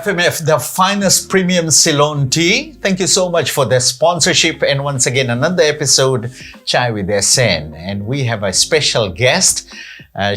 FMF, the finest premium Ceylon tea. Thank you so much for the sponsorship. And once again, another episode, Chai with SN. And we have a special guest.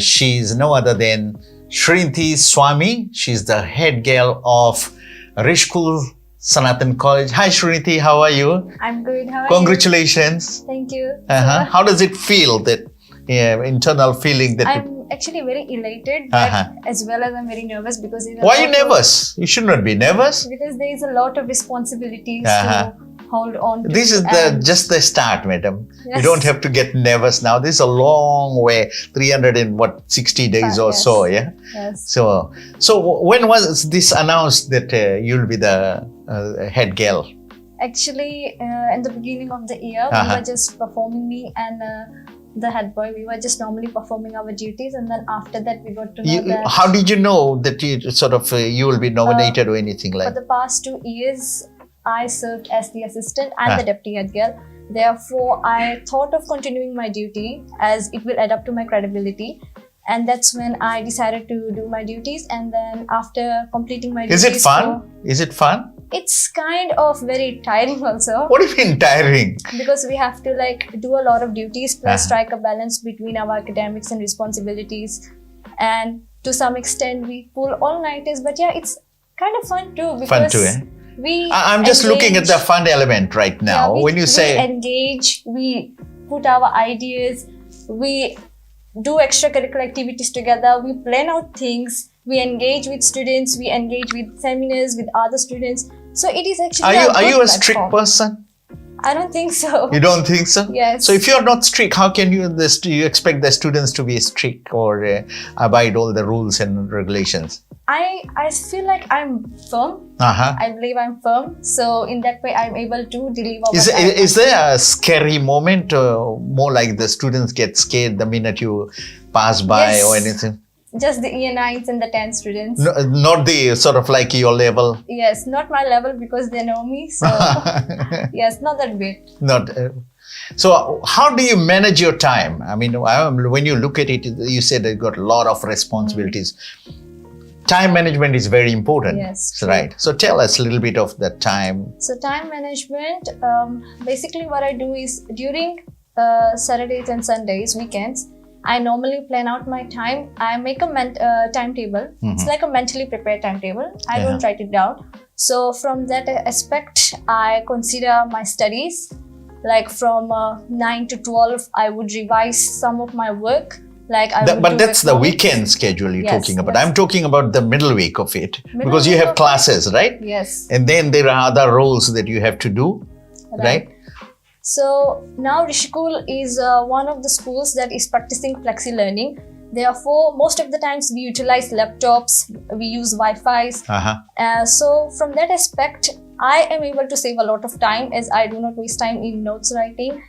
She's no other than Shreenithi Sami. She's the head girl of Rishikul Sanatan College. Hi Shreenithi, how are you? I'm good. How are Congratulations. you? Thank you. How does it feel, that internal feeling that... I'm actually very elated, but as well as I'm very nervous because... Why are you nervous? You should not be nervous. Because there is a lot of responsibilities to hold on to. This is just the start, madam. Yes. You don't have to get nervous now. This is a long way, 360 days or yes. so, yeah? Yes. So when was this announced that you'll be the head girl? Actually, in the beginning of the year, we were just performing, me and the Headboy, we were just normally performing our duties, and then after that we got to know that... How did you know that you will be nominated or anything like that? For the past 2 years, I served as the assistant and the deputy head girl. Therefore, I thought of continuing my duty as it will add up to my credibility. And that's when I decided to do my duties. And then after completing my duties... Is it fun? Is it fun? It's kind of very tiring also. What do you mean tiring? Because we have to do a lot of duties plus strike a balance between our academics and responsibilities. And to some extent, we pull all-nighters. But yeah, it's kind of fun too. Because fun too, eh? I'm just looking at the fun element right now. Yeah, when you say... We engage, we put our ideas, we do extracurricular activities together, we plan out things, we engage with students, we engage with seminars, with other students. So it is actually Are you a strict person? I don't think so. You don't think so? Yes. So if you're not strict, how can you expect the students to be strict or abide all the rules and regulations? I feel like I'm firm. I believe I'm firm. So in that way, I'm able to deliver. Is there a scary moment, more like the students get scared the minute you pass by or anything? Just the year 9s and the 10 students. No, not the sort of like your level? Yes, not my level because they know me. So yes, not that bit. So how do you manage your time? I mean, when you look at it, you said you got a lot of responsibilities. Time management is very important. Yes. Right. So tell us a little bit of that time. So time management, basically what I do is during Saturdays and Sundays, weekends, I normally plan out my time. I make a timetable. It's like a mentally prepared timetable. I don't write it down. So from that aspect, I consider my studies. Like from 9 to 12, I would revise some of my work. But that's the weekend schedule you're talking about. Yes. I'm talking about the middle week of it. Because you have classes, right? Yes. And then there are other roles that you have to do, right? So now Rishikul is one of the schools that is practicing flexi learning. Therefore, most of the times we utilize laptops, we use Wi-Fi's. So from that aspect, I am able to save a lot of time as I do not waste time in notes writing.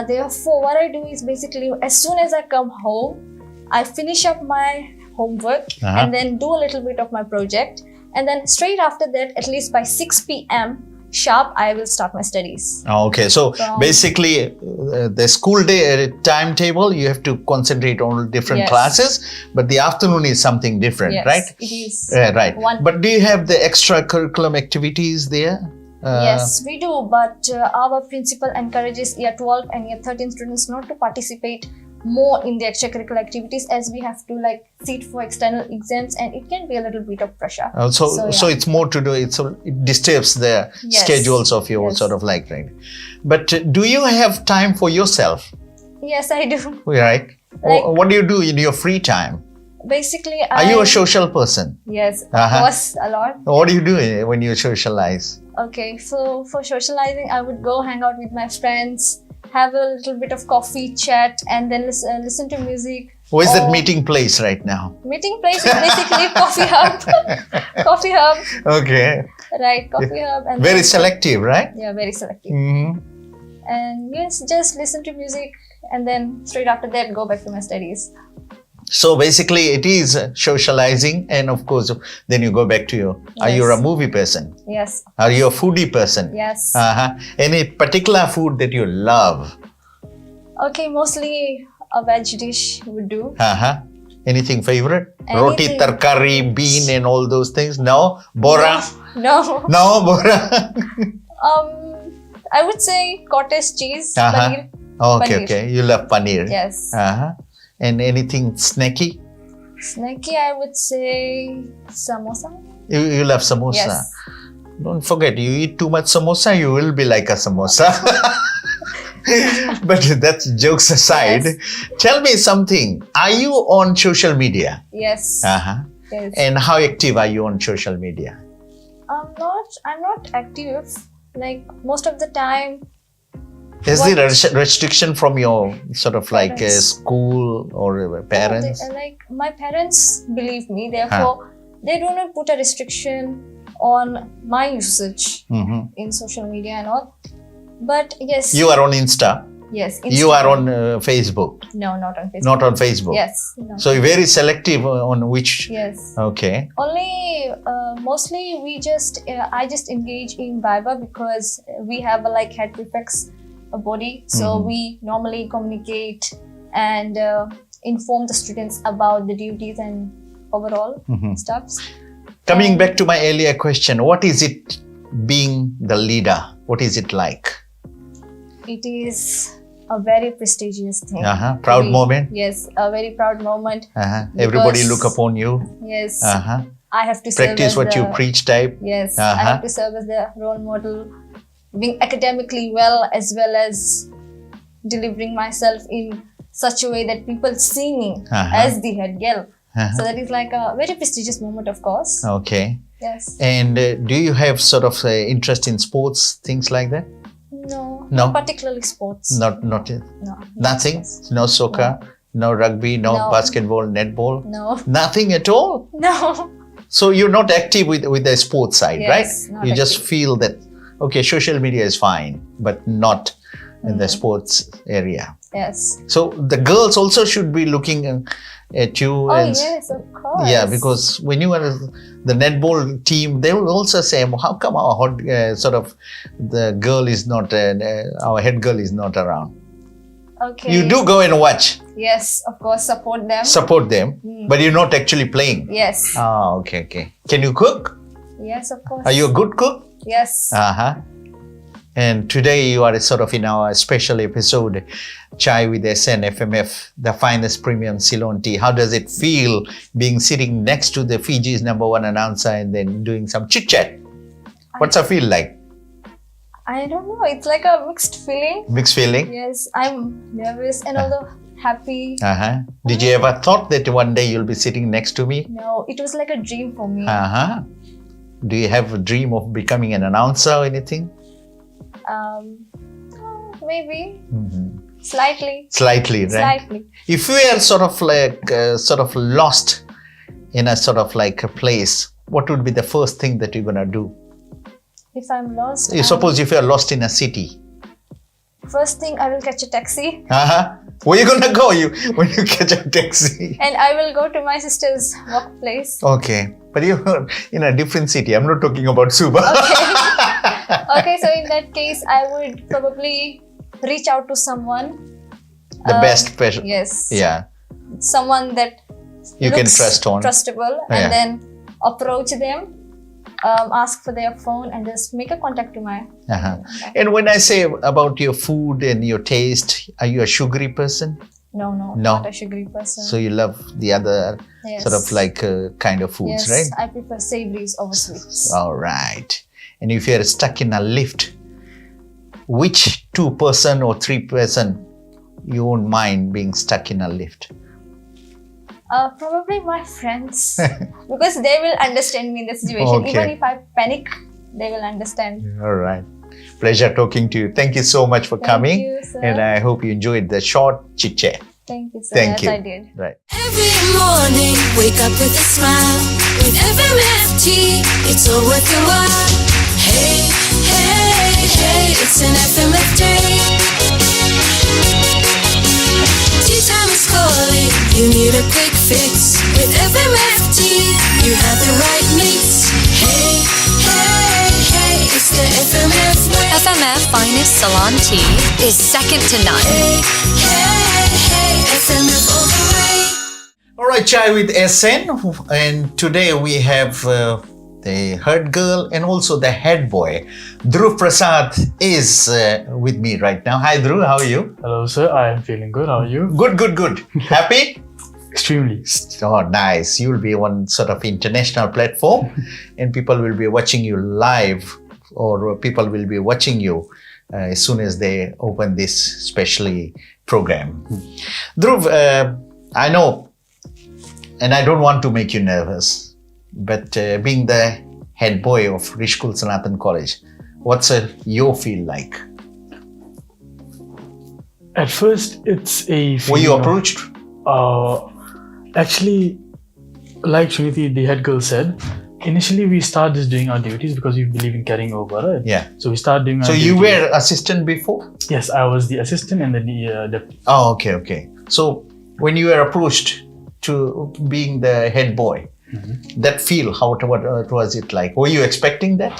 Therefore, what I do is basically as soon as I come home, I finish up my homework and then do a little bit of my project. And then straight after that, at least by 6 p.m. sharp, I will start my studies. Okay, so basically the school day timetable, you have to concentrate on different classes, but the afternoon is something different, right? It is. Right. But do you have the extracurriculum activities there? Yes, we do, but our principal encourages year 12 and year 13 students not to participate more in the extracurricular activities as we have to sit for external exams and it can be a little bit of pressure. So it's more to do, it disturbs the schedules of your right? But do you have time for yourself? Yes, I do. Right. What do you do in your free time? Basically, are you a social person? Yes, of course, a lot. What do you do when you socialize? Okay, so for socializing, I would go hang out with my friends, have a little bit of coffee, chat, and then listen to music. Where's that meeting place right now? Meeting place is basically Coffee Hub. Coffee Hub. Okay. Right, Coffee Hub. And very selective, right? Yeah, very selective. And yes, just listen to music and then straight after that, go back to my studies. So basically it is socializing and of course then you go back to your... Are you a movie person? Yes. Are you a foodie person? Yes. Any particular food that you love? Okay, mostly a veg dish would do. Anything favorite? Roti, Anything. tarkari, bean and all those things? No? Bora? No. No, bora? I would say cottage cheese, Uh-huh. paneer. Okay, Paneer. okay. You love paneer. Yes. Uh-huh. And anything snacky? Snacky, I would say samosa. You love samosa? Yes. Don't forget, you eat too much samosa, you will be like a samosa. But that's jokes aside. Yes. Tell me something. Are you on social media? Yes. Uh-huh. Yes. And how active are you on social media? I'm not active. Like most of the time. Is What- there a restriction from your sort of like Parents. school or parents? Like my parents believe me, therefore they do not put a restriction on my usage Mhm. in social media and all. But yes. You are on Insta. Yes. You are Instagram. on Facebook. No, not on Facebook. Not on Facebook. Yes. No. So you're very selective on which. Yes. Okay. Only mostly I just engage in Viber because we have a like head prefects body, so we normally communicate and inform the students about the duties and overall stuffs. Coming back to my earlier question, what is it being the leader? What is it like? It is a very prestigious thing. Proud moment? Yes, a very proud moment. Everybody Because- look upon you. Yes, Uh-huh. I have to serve Practice as what you the- preach type. Yes, I have to serve as the role model, being academically well as delivering myself in such a way that people see me as the head girl. So that is like a very prestigious moment, of course. Okay. Yes. And do you have sort of interest in sports, things like that? No, No? not particularly sports. Not No. nothing? Sports. No soccer, no rugby, no No. basketball, netball? No. Nothing at all? No. So you're not active with the sports side, Yes, right? not You just active. feel that, okay, social media is fine, but not in the sports area. Yes. So the girls also should be looking at you. Oh and yes, of course. Yeah, because when you are the netball team, they will also say, "Well, how come our hot, sort of the girl is not, our head girl is not around?" Okay. You do go and watch, Yes, of course, support them. support them, but you're not actually playing. Yes. Ah, okay. Can you cook? Yes, of course. Are you a good cook? Yes. Uh-huh. And today you are sort of in our special episode, Chai with SN FMF, the finest premium Ceylon tea. How does it feel being sitting next to the Fiji's #1 announcer and then doing some chit chat? What's it feel like? I don't know. It's like a mixed feeling. Mixed feeling? Yes, I'm nervous and although happy. Uh-huh. Did you ever thought that one day you'll be sitting next to me? No, it was like a dream for me. Uh-huh. Do you have a dream of becoming an announcer or anything? Maybe. Slightly. Slightly, right? Slightly. If we are sort of like lost in a sort of like a place, what would be the first thing that you're gonna do? If I'm lost, You suppose if you are lost in a city, first thing I will catch a taxi where you gonna go? When you catch a taxi? and I will go to my sister's workplace. Okay, but you're in a different city. I'm not talking about Suba. Okay, so in that case, I would probably reach out to someone. The best person. Yes. Yeah, Someone that you can looks trust on. trustable, Yeah. and then approach them, ask for their phone, and just make a contact to my. And when I say about your food and your taste, are you a sugary person? No, No. not a sugary person. So you love the other Yes. sort of like kind of foods, Yes, right? I prefer savories over sweets. All right. And if you're stuck in a lift, which 2-person or 3-person you won't mind being stuck in a lift? Probably my friends, because they will understand me in the situation. Okay. Even if I panic, they will understand. All right. Pleasure talking to you. Thank you so much for coming. you, sir. And I hope you enjoyed the short chit chat. Thank you, sir. Thank Yes, you. I did. Right. Every morning, wake up with a smile. With FMFT, it's all worth your while. Hey, hey, hey, it's an FMF day. Tea time is calling, you need a quick fix. With FMFT, you have the right mix. Hey, hey, hey, it's the FMF way. FMF Finest Ceylon Tea is second to none. Hey, hey, hey, FMF all the way. All right, Chai with SN, and today we have the Headgirl and also the Headboy. Dhruv Prasad is with me right now. Hi Dhruv, how are you? Hello sir, I am feeling good. How are you? Good. Happy? Extremely. Oh, nice. You'll be on sort of international platform and people will be watching you live, or people will be watching you as soon as they open this specially program. Dhruv, I know, and I don't want to make you nervous, but being the head boy of Rishikul Sanatan College, what's your feel like? At first, it's a Were you approached? Actually, like Shreenithi, the head girl said, initially we started just doing our duties because we believe in carrying over, right? Yeah. So we started doing our So duties. you were assistant before? Yes, I was the assistant and then the deputy. Oh, okay. So when you were approached to being the head boy, that feel, what was it like? Were you expecting that?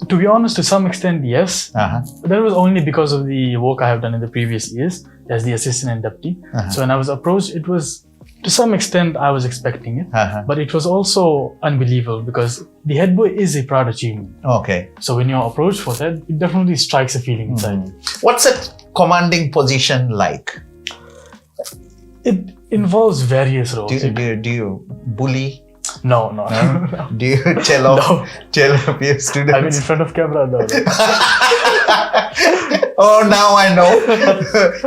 To be honest, to some extent, yes. That was only because of the work I have done in the previous years as the assistant and deputy. So when I was approached, it was, to some extent, I was expecting it. But it was also unbelievable because the head boy is a proud achievement. Okay. So when you're approached for that, it definitely strikes a feeling inside you. What's a commanding position like? It involves various roles. Do you bully? No. Do you tell off your students? I mean, in front of camera, no. Oh, now I know.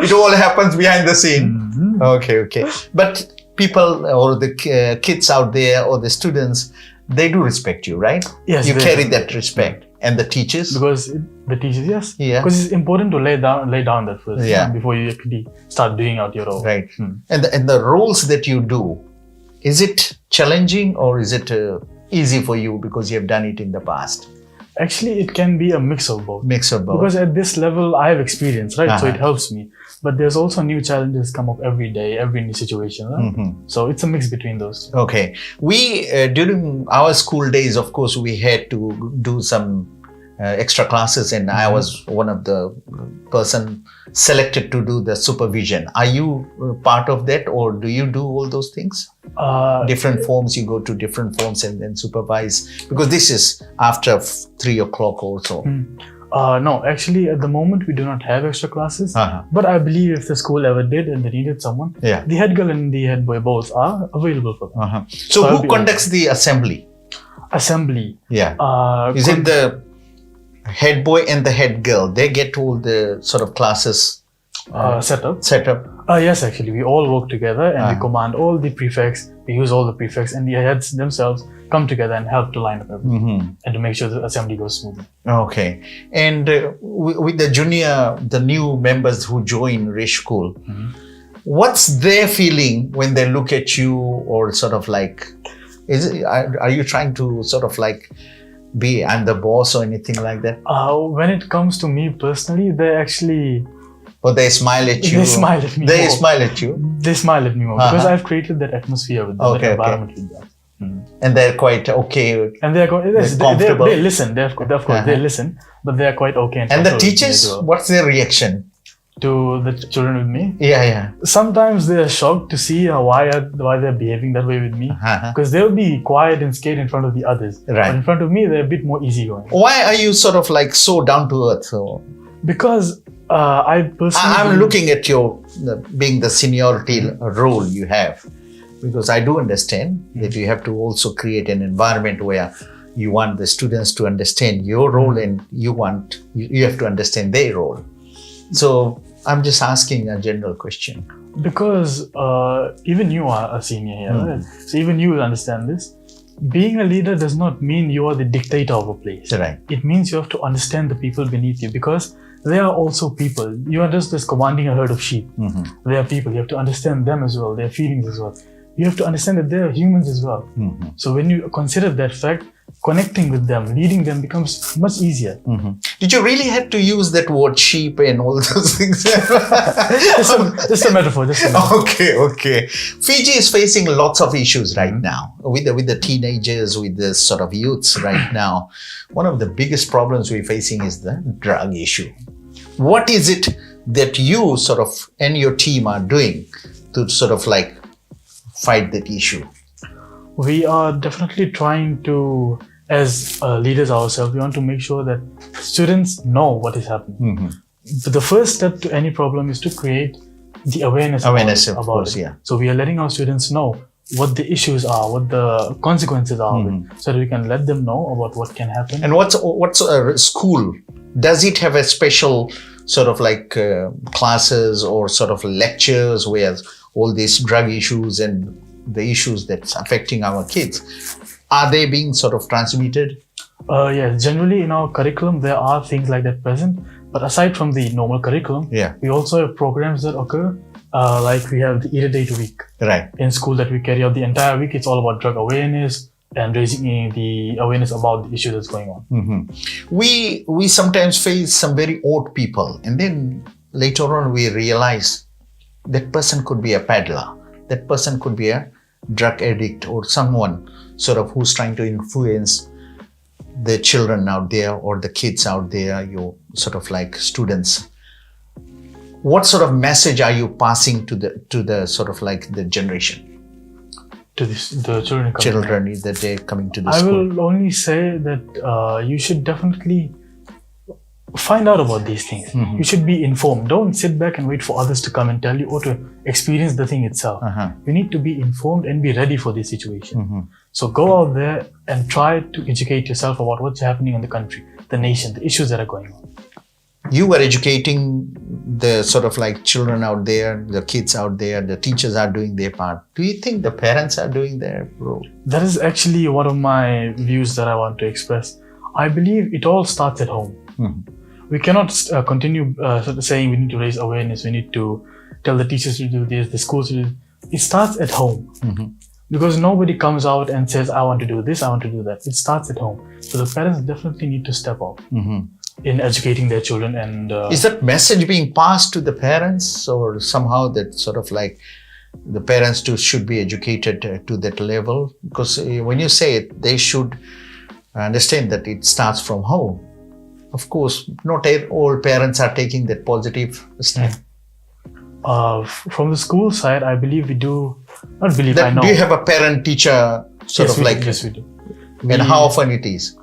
It all happens behind the scene. Okay. But people or the kids out there or the students, they do respect you, right? Yes. You carry that respect. And the teachers? Because the teachers, yes. Yeah. Because it's important to lay down that first. Yeah. Before you actually start doing out your role. Right. And the roles that you do, is it challenging or is it easy for you because you have done it in the past? Actually, it can be a mix of both. Because at this level, I have experience, right? So it helps me. But there's also new challenges come up every day, every new situation. Right? So it's a mix between those. Okay. We, during our school days, of course, we had to do some extra classes and I was one of the person selected to do the supervision. Are you part of that or do you do all those things? Different forms, you go to different forms and then supervise? Because this is after 3 o'clock or so. No, actually at the moment we do not have extra classes. But I believe if the school ever did and they needed someone, the head girl and the head boy both are available for them. So who conducts the assembly? Assembly? Yeah. Is it the head boy and the head girl? They get all the sort of classes set up? Yes, actually we all work together and we command all the prefects, we use all the prefects and the heads themselves come together and help to line up everything and to make sure the assembly goes smoothly. Okay. And with the new members who join Rishikul, what's their feeling when they look at you or sort of like, are you trying to sort of like I'm the boss or anything like that? When it comes to me personally, they actually... Or they smile at you? They smile at me They more. smile at you? They smile at me more because I've created that atmosphere with them, that environment with them. And they're quite okay. And they're comfortable. They listen. Of course, they listen, but they're quite okay. And the teachers, what's their reaction? To the children with me? Yeah. Sometimes they're shocked to see why they're behaving that way with me. Because they'll be quiet and scared in front of the others. Right. But in front of me, they're a bit more easygoing. Why are you sort of like so down to earth? Because I personally... I'm looking at your being the seniority role you have. Because I do understand that you have to also create an environment where you want the students to understand your role and you have to understand their role. So I'm just asking a general question. Because even you are a senior here, right? So even you will understand this. Being a leader does not mean you are the dictator of a place. Right. It means you have to understand the people beneath you because they are also people. You are just commanding a herd of sheep. They are people. You have to understand them as well, their feelings as well. You have to understand that they are humans as well. So when you consider that fact, connecting with them, leading them becomes much easier. Did you really have to use that word sheep and all those things? Just a metaphor. Okay. Fiji is facing lots of issues right now with the teenagers, with the sort of youths right now. One of the biggest problems we're facing is the drug issue. What is it that you sort of and your team are doing to sort of like fight that issue? We are definitely trying to, as leaders ourselves, we want to make sure that students know what is happening. But the first step to any problem is to create the awareness about it. Yeah. So we are letting our students know what the issues are, what the consequences are of it, so that we can let them know about what can happen. And what's a school? Does it have a special sort of like classes or sort of lectures where all these drug issues and the issues that's affecting our kids, are they being sort of transmitted? Yes, generally in our curriculum there are things like that present, but aside from the normal curriculum, we also have programs that occur, like we have the Eat a Day to Week in school that we carry out the entire week. It's all about drug awareness and raising the awareness about the issue that's going on. We sometimes face some very old people, and then later on we realize that person could be a peddler, that person could be a drug addict, or someone sort of who's trying to influence the children out there or the kids out there, your sort of like students. What sort of message are you passing to the sort of like the generation? To the children that they're coming to the school? school. I will only say that you should definitely find out about these things. You should be informed. Don't sit back and wait for others to come and tell you or to experience the thing itself. You need to be informed and be ready for this situation. So go out there and try to educate yourself about what's happening in the country, the nation, the issues that are going on. You were educating the sort of like children out there, the kids out there, the teachers are doing their part. Do you think the parents are doing their role? That is actually one of my views that I want to express. I believe it all starts at home. We cannot continue saying we need to raise awareness, we need to tell the teachers to do this, the schools to do this. It starts at home. Because nobody comes out and says, I want to do this, I want to do that. It starts at home. So the parents definitely need to step up in educating their children. And is that message being passed to the parents, or somehow that sort of like the parents too should be educated to that level? Because when you say it, they should understand that it starts from home. Of course, not all parents are taking that positive step. From the school side, I believe we do. Not believe, I know. Do you have a parent-teacher sort of like? Yes, we do. And how often it is?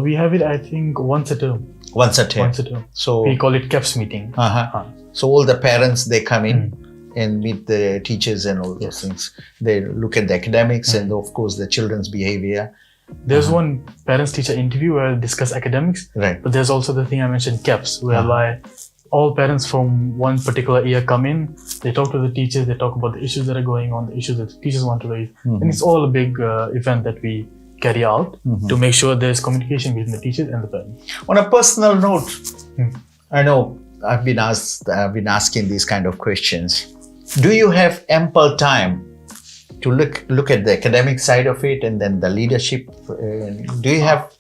We have it, I think, once a term. Once a term. So we call it CAPS meeting. So all the parents, they come in and meet the teachers and all those things. They look at the academics and of course the children's behavior. There's one parents-teacher interview where they discuss academics. But there's also the thing I mentioned, CAPS, whereby all parents from one particular year come in, they talk to the teachers, they talk about the issues that are going on, the issues that the teachers want to raise. And it's all a big event that we carry out to make sure there's communication between the teachers and the parents. On a personal note, I know I've been asking these kind of questions. Do you have ample time to look at the academic side of it and then the leadership? Do you have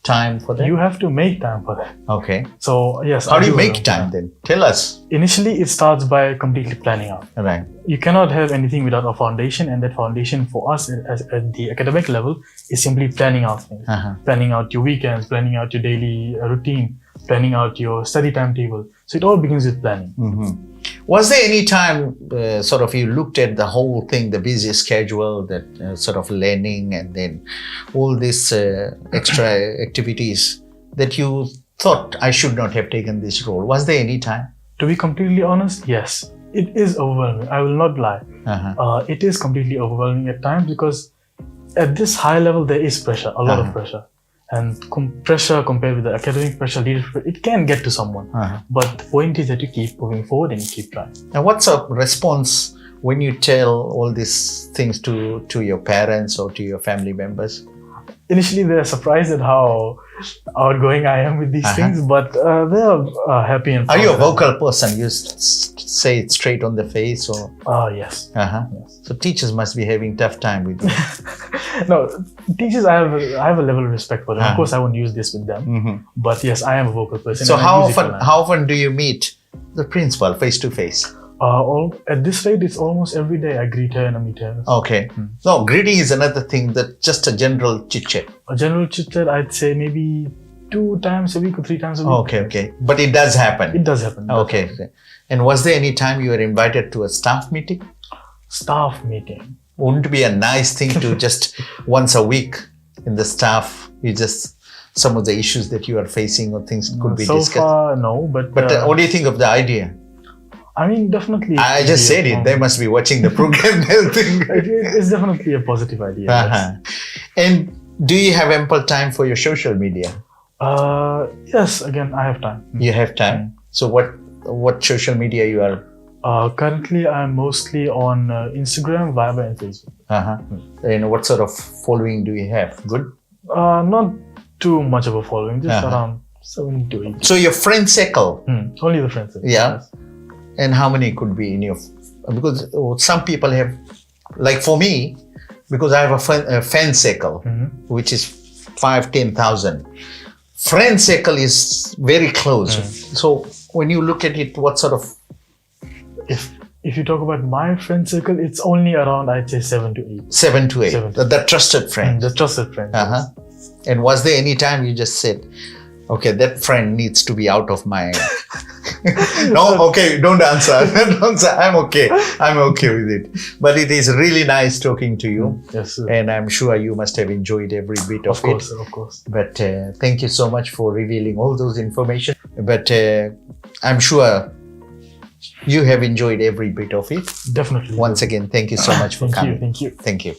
time for that? You have to make time for that. Okay. So yes. How do you make time then? Tell us. Initially, it starts by completely planning out. Right. You cannot have anything without a foundation, and that foundation for us at the academic level is simply planning out things. Planning out your weekends, planning out your daily routine, planning out your study timetable. So it all begins with planning. Was there any time sort of you looked at the whole thing, the busy schedule, that sort of learning and then all these extra activities that you thought I should not have taken this role? Was there any time? To be completely honest, yes. It is overwhelming. I will not lie. It is completely overwhelming at times because at this high level, there is pressure, a lot of pressure. And pressure compared with the academic pressure, leadership, it can get to someone. But the point is that you keep moving forward and you keep trying. And what's a response when you tell all these things to your parents or to your family members? Initially, they're surprised at how outgoing I am with these things, but they're happy and proud. Are you a vocal person? You say it straight on the face, or? Yes. Yes. So teachers must be having tough time with you. No, teachers, I have a level of respect for them. Of course, I won't use this with them. But yes, I am a vocal person. So how often do you meet the principal face to face? At this rate, it's almost every day I greet her and I meet her. Okay. No, greeting is another thing, that just a general chit-chat. A general chit-chat, I'd say maybe 2 times a week or 3 times a week. Okay. But it does happen? It does happen. Okay. And was there any time you were invited to a staff meeting? Staff meeting? wouldn't it be a nice thing to just once a week in the staff, you just some of the issues that you are facing or things could be discussed? So far, no, but what do you think of the idea? I mean, definitely. I just said it. They must be watching the program. It's definitely a positive idea. Uh-huh. And do you have ample time for your social media? Yes, again, I have time. You have time. So what social media you are? Currently, I'm mostly on Instagram, Viber, and Facebook. And what sort of following do you have? Good? Not too much of a following, just around 7 to 8. So your friend circle? Only the friends. Yeah. Yes. And how many could be in your... Because some people have... Like for me, because I have a fan circle, which is 5,000-10,000. Friend circle is very close. So when you look at it, what sort of... If you talk about my friend circle, it's only around, I'd say 7 to 8. 7 to 8. The trusted friend. The trusted friend. Yes. And was there any time you just said, okay, that friend needs to be out of my... No, okay, don't answer. Don't say, I'm okay. I'm okay with it. But it is really nice talking to you. Yes, sir. And I'm sure you must have enjoyed every bit of it. Of course. But thank you so much for revealing all those information. But I'm sure you have enjoyed every bit of it. Definitely. Once again, thank you so much for coming. Thank you. Thank you.